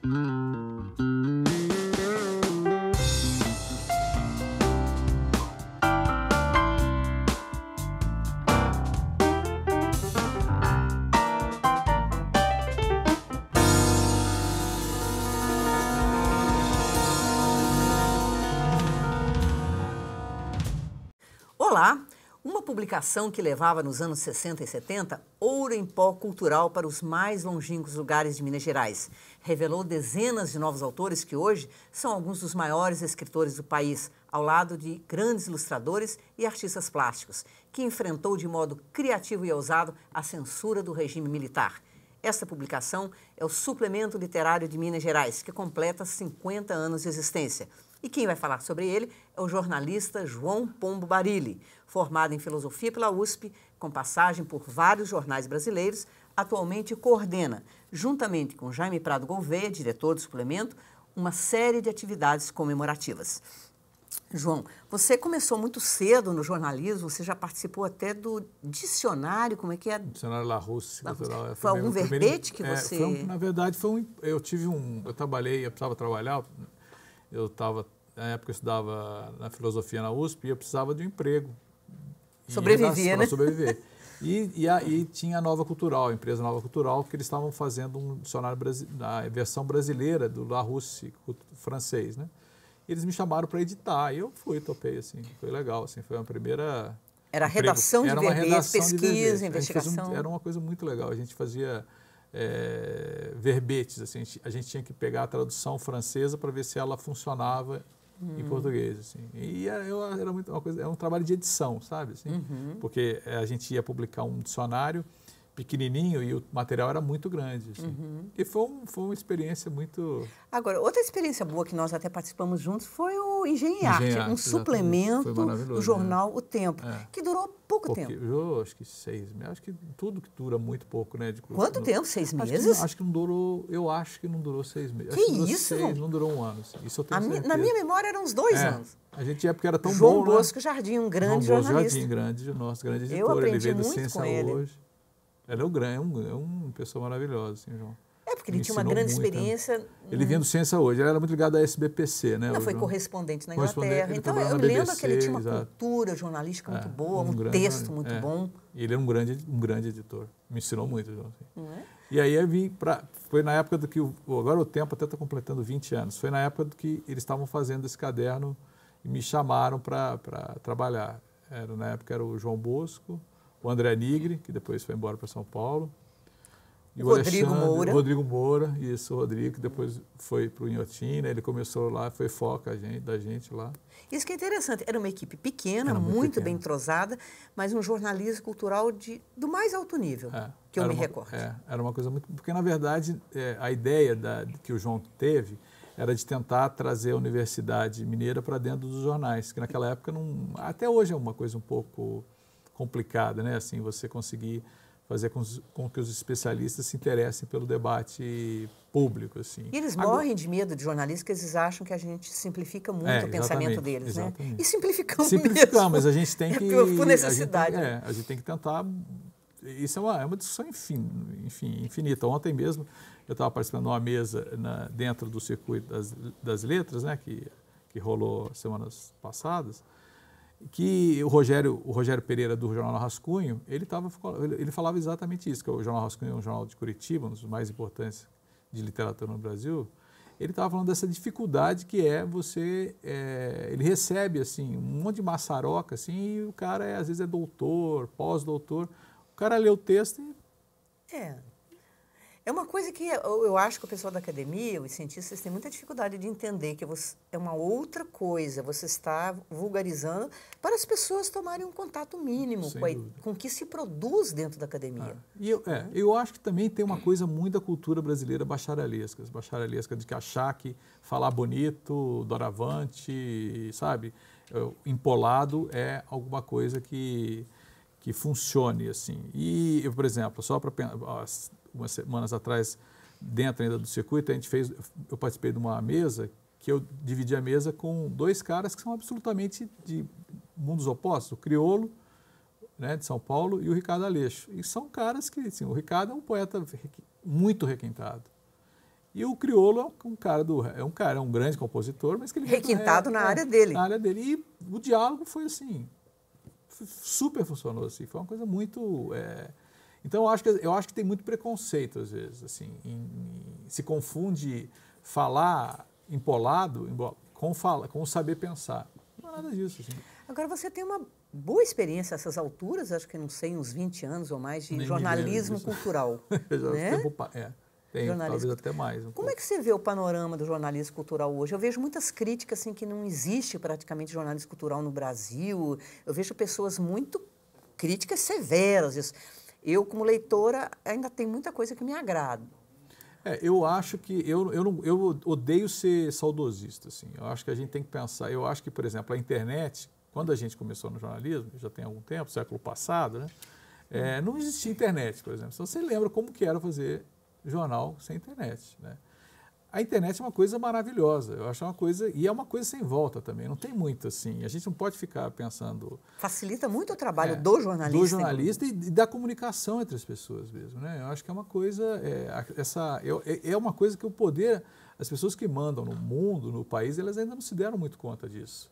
Olá! Uma publicação que levava nos anos 60 e 70 ouro em pó cultural para os mais longínquos lugares de Minas Gerais. Revelou dezenas de novos autores que hoje são alguns dos maiores escritores do país, ao lado de grandes ilustradores e artistas plásticos, que enfrentou de modo criativo e ousado a censura do regime militar. Esta publicação é o Suplemento Literário de Minas Gerais, que completa 50 anos de existência. E quem vai falar sobre ele é o jornalista João Pombo Barilli, formado em filosofia pela USP, com passagem por vários jornais brasileiros, atualmente coordena, juntamente com Jaime Prado Gouveia, diretor do suplemento, uma série de atividades comemorativas. João, você começou muito cedo no jornalismo, você já participou até do dicionário, como é que é? Dicionário Larousse Cultural. Foi algum verbete que você... Na verdade, eu precisava trabalhar, na época eu estudava na filosofia na USP e eu precisava de um emprego. Sobreviver, né? Para sobreviver. E tinha a Nova Cultural, a empresa Nova Cultural, que eles estavam fazendo um dicionário, a versão brasileira do Larousse francês, né? Eles me chamaram para editar, e eu topei, assim, foi legal, assim, foi a primeira... Era redação de verbetes, pesquisa, investigação. Era uma coisa muito legal, a gente fazia verbetes, assim, a gente tinha que pegar a tradução francesa para ver se ela funcionava em português, assim. E era um trabalho de edição, sabe, assim, porque a gente ia publicar um dicionário pequenininho e o material era muito grande. Assim. E foi uma experiência muito... Agora, outra experiência boa que nós até participamos juntos foi o Engenharte, um suplemento do jornal O Tempo, que durou pouco tempo. Acho que 6 meses, acho que tudo que dura muito pouco, né? Quanto tempo? 6 meses? Acho que não durou 6 meses. Que isso? Não durou um ano. Assim. Isso eu tenho certeza. Na minha memória eram uns 2 anos. A gente ia porque era tão João bom, Bosco né? Jardim, um grande jornalista. Nosso grande editor. Eu aprendi ele veio do muito Ciência com ele. Hoje. Ele é uma pessoa maravilhosa, assim, João. Porque ele tinha uma grande experiência. Ele vinha do Ciência Hoje, ele era muito ligado à SBPC, né? Não, foi correspondente na Inglaterra. Então eu lembro que ele tinha uma cultura jornalística muito boa, um texto muito bom. E ele é um grande editor. Me ensinou muito, João. Assim. E aí eu vim foi na época do que agora o Tempo até está completando 20 anos. Foi na época do que eles estavam fazendo esse caderno e me chamaram para trabalhar. Na época era o João Bosco, o André Nigri, que depois foi embora para São Paulo. E o Rodrigo Moura, isso, o Rodrigo, que depois foi para o Inhotim, né? Ele começou lá, foi foca da gente lá. Isso que é interessante, era uma equipe pequena, muito bem entrosada, mas um jornalismo cultural do mais alto nível, que eu me recordo. Era uma coisa muito... Porque, na verdade, a ideia que o João teve era de tentar trazer a Universidade Mineira para dentro dos jornais, que naquela época, até hoje é uma coisa um pouco complicada, né? Assim, você conseguir fazer com que os especialistas se interessem pelo debate público, assim. E eles morrem de medo de jornalistas, porque eles acham que a gente simplifica muito o pensamento deles, né? E simplificamos mesmo. Mas a gente tem que... por necessidade. A gente tem que tentar... Isso é uma discussão infinita. Ontem mesmo eu estava participando de uma mesa dentro do circuito das letras, né, que rolou semanas passadas, que o Rogério Pereira, do Jornal Rascunho, ele falava exatamente isso, que o Jornal Rascunho é um jornal de Curitiba, um dos mais importantes de literatura no Brasil. Ele estava falando dessa dificuldade que ele recebe assim, um monte de maçaroca, assim, e o cara às vezes é doutor, pós-doutor, o cara lê o texto e... É uma coisa que eu acho que o pessoal da academia, os cientistas, têm muita dificuldade de entender, que é uma outra coisa, você está vulgarizando para as pessoas tomarem um contato mínimo com o que se produz dentro da academia. Eu acho que também tem uma coisa muito da cultura brasileira bacharelesca de que achar que falar bonito, doravante, sabe, empolado é alguma coisa que funcione, assim. E, por exemplo, só para umas semanas atrás, dentro ainda do circuito, eu participei de uma mesa que eu dividi a mesa com 2 caras que são absolutamente de mundos opostos, o Criolo, né, de São Paulo, e o Ricardo Aleixo. E são caras que, assim, o Ricardo é um poeta muito requintado. E o Criolo é um grande compositor, mas que ele requintado na área dele. Na área dele. E o diálogo foi assim, super funcionou assim, foi uma coisa muito. Então eu acho que tem muito preconceito às vezes, assim, se confunde falar empolado com saber pensar. Não é nada disso. Assim. Agora você tem uma boa experiência a essas alturas, acho que não sei, uns 20 anos ou mais de jornalismo cultural. Né? Tem, talvez até mais. Como é que você vê o panorama do jornalismo cultural hoje? Eu vejo muitas críticas assim, que não existe praticamente jornalismo cultural no Brasil. Eu vejo pessoas muito críticas severas. Eu, como leitora, ainda tem muita coisa que me agrada. Eu acho que eu odeio ser saudosista. Assim. Eu acho que a gente tem que pensar. Eu acho que, por exemplo, a internet, quando a gente começou no jornalismo, já tem algum tempo, século passado, né? Não existia internet, por exemplo. Então, você lembra como que era fazer jornal sem internet, né? A internet é uma coisa maravilhosa, eu acho uma coisa, e é uma coisa sem volta também, não tem muito assim, a gente não pode ficar pensando... Facilita muito o trabalho do jornalista. Do jornalista e da comunicação entre as pessoas mesmo, né? Eu acho que é uma coisa, é uma coisa que o poder, as pessoas que mandam no mundo, no país, elas ainda não se deram muito conta disso.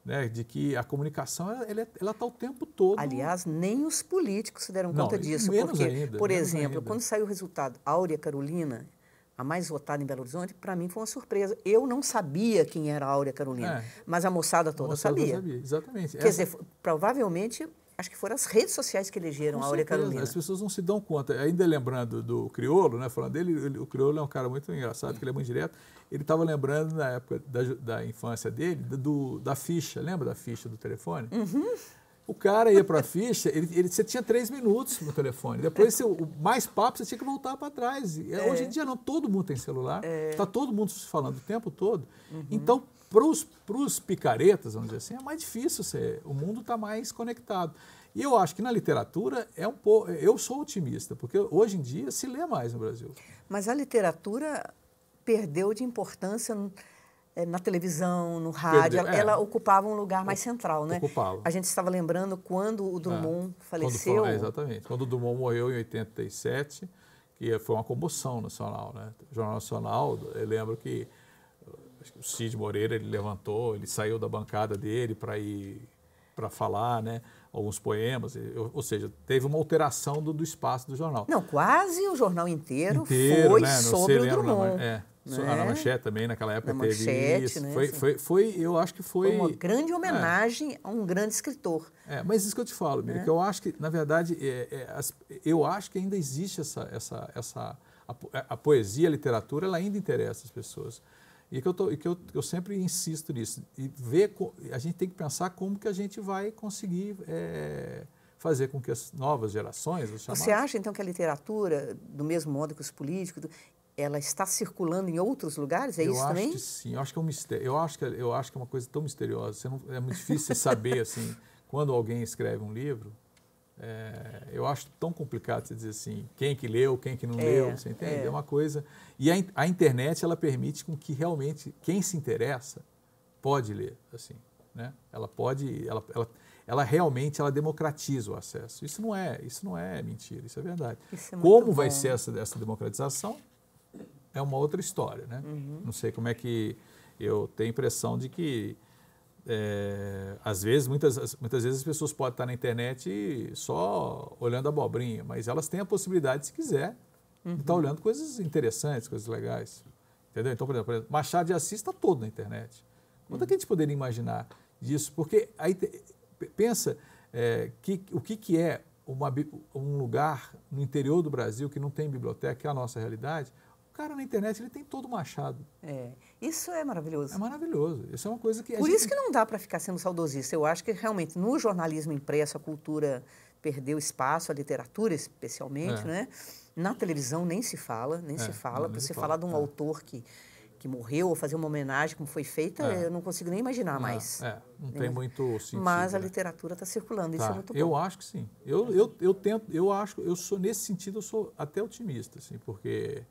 Né, de que a comunicação ela está o tempo todo... Aliás, nem os políticos se deram conta disso. Menos porque, ainda. Por exemplo, quando saiu o resultado, Áurea Carolina, a mais votada em Belo Horizonte, para mim foi uma surpresa. Eu não sabia quem era a Áurea Carolina, mas a moçada toda sabia. Exatamente. Quer dizer, provavelmente, acho que foram as redes sociais que elegeram a Áurea Carolina. As pessoas não se dão conta. Ainda lembrando do Criolo, né, falando dele, o Criolo é um cara muito engraçado, porque ele é muito direto. Ele estava lembrando, na época da infância dele, da ficha. Lembra da ficha do telefone? Uhum. O cara ia para a ficha, você tinha 3 minutos no telefone. Depois, mais papo, você tinha que voltar para trás. Hoje em dia, não. Todo mundo tem celular. Está todo mundo se falando o tempo todo. Uhum. Então, para os picaretas, vamos dizer assim, é mais difícil. O mundo está mais conectado. E eu acho que na literatura eu sou otimista, porque hoje em dia se lê mais no Brasil. Mas a literatura perdeu de importância na televisão, no rádio. Ela ocupava um lugar mais central, né? Ocupava. A gente estava lembrando quando o Drummond faleceu. Exatamente. Quando o Drummond morreu em 87, que foi uma comoção nacional, né? O Jornal Nacional, eu lembro que o Cid Moreira, ele levantou, ele saiu da bancada dele para falar, né? Alguns poemas, ou seja, teve uma alteração do espaço do jornal. Não, quase o jornal inteiro foi, né? Sobre o Drummond. Na Manchete também, naquela época, teve isso. Né? Eu acho que foi... uma grande homenagem a um grande escritor. Mas isso que eu te falo, Miriam, que eu acho que, na verdade, eu acho que ainda existe a poesia, a literatura, ela ainda interessa as pessoas. E que eu sempre insisto nisso. E a gente tem que pensar como que a gente vai conseguir fazer com que as novas gerações... Você acha, então, que a literatura, do mesmo modo que os políticos, ela está circulando em outros lugares? É isso também? Eu acho que sim. Eu acho que é um mistério. Eu acho que é uma coisa tão misteriosa. É muito difícil saber, assim, quando alguém escreve um livro... eu acho tão complicado você dizer assim, quem que leu, quem que não leu, você entende? É uma coisa... E a internet, ela permite com que realmente quem se interessa pode ler, assim, né? Ela realmente democratiza o acesso. Isso não é mentira, isso é verdade. Isso é como vai ser essa democratização é uma outra história, né? Uhum. Não sei como é que... Eu tenho a impressão de que às vezes, muitas vezes as pessoas podem estar na internet só olhando abobrinha, mas elas têm a possibilidade, se quiser, de estar olhando coisas interessantes, coisas legais. Entendeu? Então, por exemplo, Machado de Assis está todo na internet. Quando é que a gente poderia imaginar disso? Porque aí pensa o que é um lugar no interior do Brasil que não tem biblioteca, que é a nossa realidade. O cara na internet, ele tem todo o Machado. Isso é maravilhoso. É maravilhoso. Isso é uma coisa que... Por isso que não dá para ficar sendo saudosista. Eu acho que realmente no jornalismo impresso a cultura perdeu espaço, a literatura especialmente, né? Na televisão nem se fala, Para você falar de um autor que morreu ou fazer uma homenagem como foi feita, eu não consigo nem imaginar mais. Não tem muito sentido. Mas a literatura está circulando, isso é muito bom. Eu acho que sim. Nesse sentido, eu sou até otimista, assim, porque...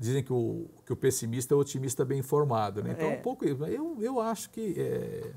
Dizem que o pessimista é o otimista bem informado, né? Então, um pouco eu acho que...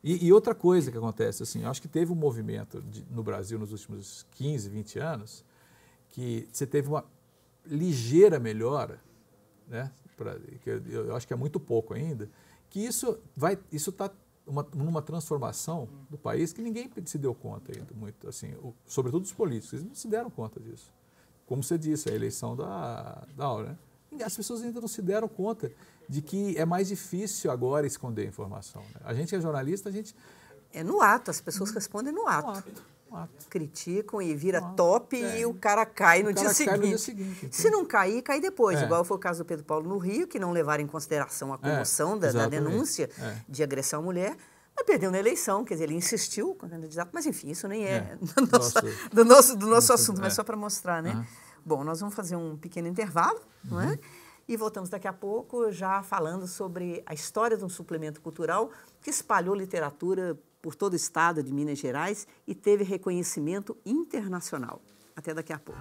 E outra coisa que acontece, assim, eu acho que teve um movimento no Brasil nos últimos 15, 20 anos, que você teve uma ligeira melhora né, que eu acho que é muito pouco ainda, que isso está numa transformação do país que ninguém se deu conta ainda, muito, assim, sobretudo os políticos, eles não se deram conta disso. Como você disse, a eleição da Aura, né? As pessoas ainda não se deram conta de que é mais difícil agora esconder a informação. Né? A gente é jornalista, a gente... É no ato, as pessoas respondem no ato. No ato. Criticam e vira top e o cara cai no dia seguinte. Se não cair, cai depois. Igual foi o caso do Pedro Paulo no Rio, que não levaram em consideração a comoção da denúncia de agressão à mulher, mas perdeu na eleição, quer dizer, ele insistiu com o candidato, mas enfim, isso nem é do nosso assunto, mas só para mostrar, né? Bom, nós vamos fazer um pequeno intervalo, não é? E voltamos daqui a pouco já falando sobre a história de um suplemento cultural que espalhou literatura por todo o estado de Minas Gerais e teve reconhecimento internacional. Até daqui a pouco.